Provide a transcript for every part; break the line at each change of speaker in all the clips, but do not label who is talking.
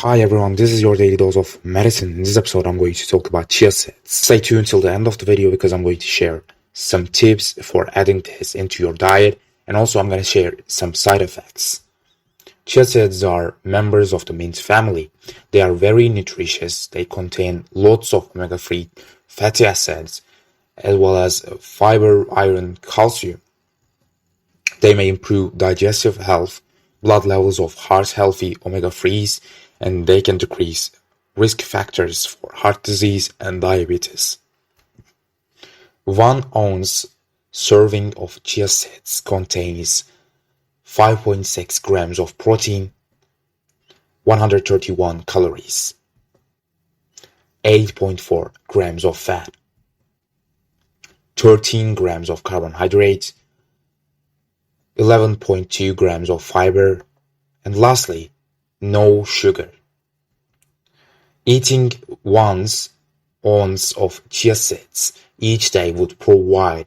Hi everyone, this is your daily dose of medicine. In this episode, I'm going to talk about chia seeds. Stay tuned till the end of the video because I'm going to share some tips for adding this into your diet, and also I'm going to share some side effects. Chia seeds are members of the mint family. They are very nutritious. They contain lots of omega-3 fatty acids as well as fiber, iron, calcium. They may improve digestive health, blood levels of heart-healthy omega-3s, and they can decrease risk factors for heart disease and diabetes. 1 ounce serving of chia seeds contains 5.6 grams of protein, 131 calories, 8.4 grams of fat, 13 grams of carbohydrates, 11.2 grams of fiber, and lastly, no sugar. Eating 1 ounce of chia seeds each day would provide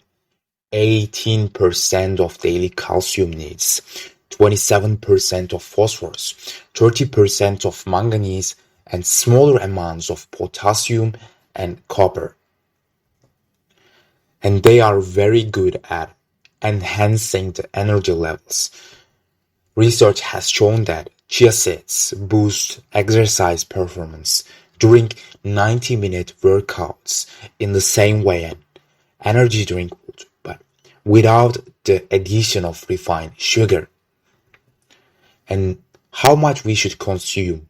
18% of daily calcium needs, 27% of phosphorus, 30% of manganese, and smaller amounts of potassium and copper. And they are very good at enhancing the energy levels. Research has shown that chia seeds boost exercise performance during 90-minute workouts in the same way an energy drink would, but without the addition of refined sugar. And how much we should consume?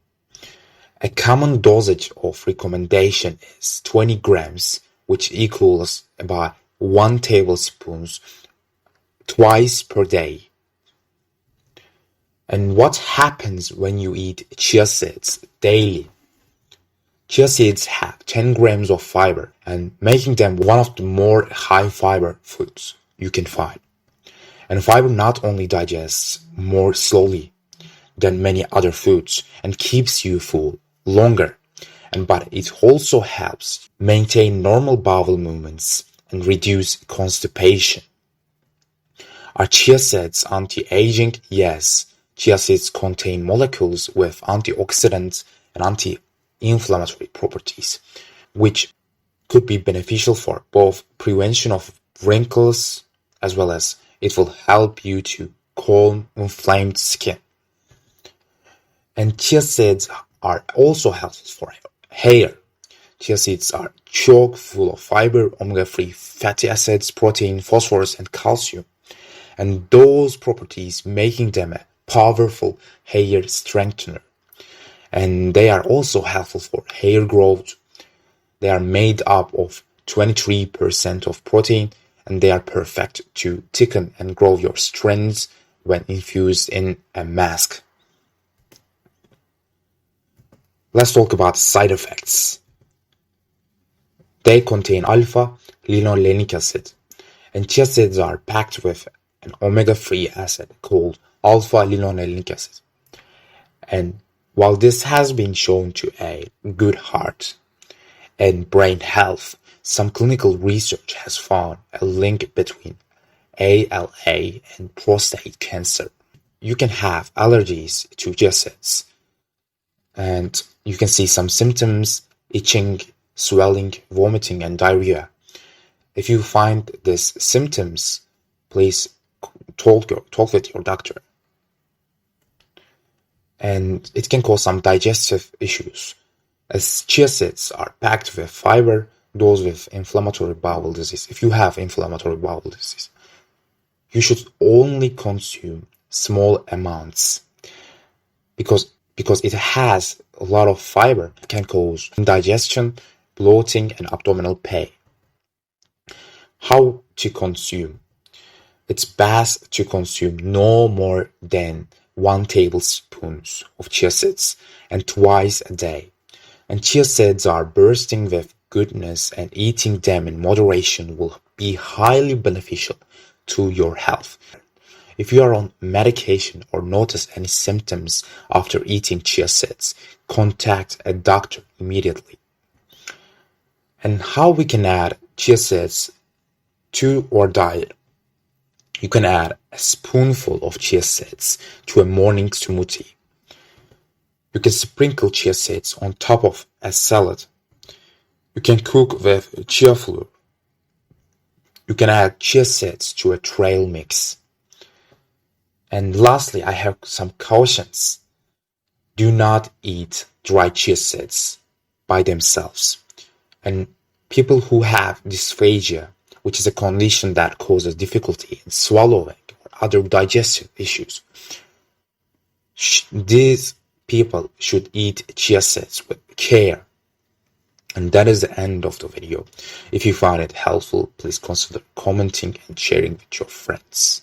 A common dosage of recommendation is 20 grams, which equals about 1 tablespoon twice per day. And what happens when you eat chia seeds daily? Chia seeds have 10 grams of fiber, and making them one of the more high fiber foods you can find. And fiber not only digests more slowly than many other foods and keeps you full longer, but it also helps maintain normal bowel movements and reduce constipation. Are chia seeds anti-aging? Yes. Chia seeds contain molecules with antioxidant and anti-inflammatory properties, which could be beneficial for both prevention of wrinkles as well as it will help you to calm inflamed skin. And chia seeds are also helpful for hair. Chia seeds are chock full of fiber, omega-3 fatty acids, protein, phosphorus, and calcium, and those properties making them a powerful hair strengthener. And they are also helpful for hair growth. They are made up of 23% of protein, and they are perfect to thicken and grow your strands when infused in a mask. Let's talk about side effects. They contain alpha-linolenic acid, and chia seeds are packed with an omega-3 acid called alpha-linolenic acid. And while this has been shown to aid good heart and brain health, some clinical research has found a link between ALA and prostate cancer. You can have allergies to chia seeds, and you can see some symptoms: itching, swelling, vomiting, and diarrhea. If you find these symptoms, please talk with your doctor. And it can cause some digestive issues, as chia seeds are packed with fiber, those with inflammatory bowel disease. If you have inflammatory bowel disease, you should only consume small amounts because it has a lot of fiber. It can cause indigestion, bloating, and abdominal pain. How to consume? It's best to consume no more than 1 tablespoon of chia seeds and twice a day. And chia seeds are bursting with goodness, and eating them in moderation will be highly beneficial to your health. If you are on medication or notice any symptoms after eating chia seeds, contact a doctor immediately. And how we can add chia seeds to our diet? You can add a spoonful of chia seeds to a morning smoothie. You can sprinkle chia seeds on top of a salad. You can cook with chia flour. You can add chia seeds to a trail mix. And lastly, I have some cautions. Do not eat dry chia seeds by themselves. And people who have dysphagia, which is a condition that causes difficulty in swallowing or other digestive issues, these people should eat chia seeds with care. And that is the end of the video. If you found it helpful, please consider commenting and sharing with your friends.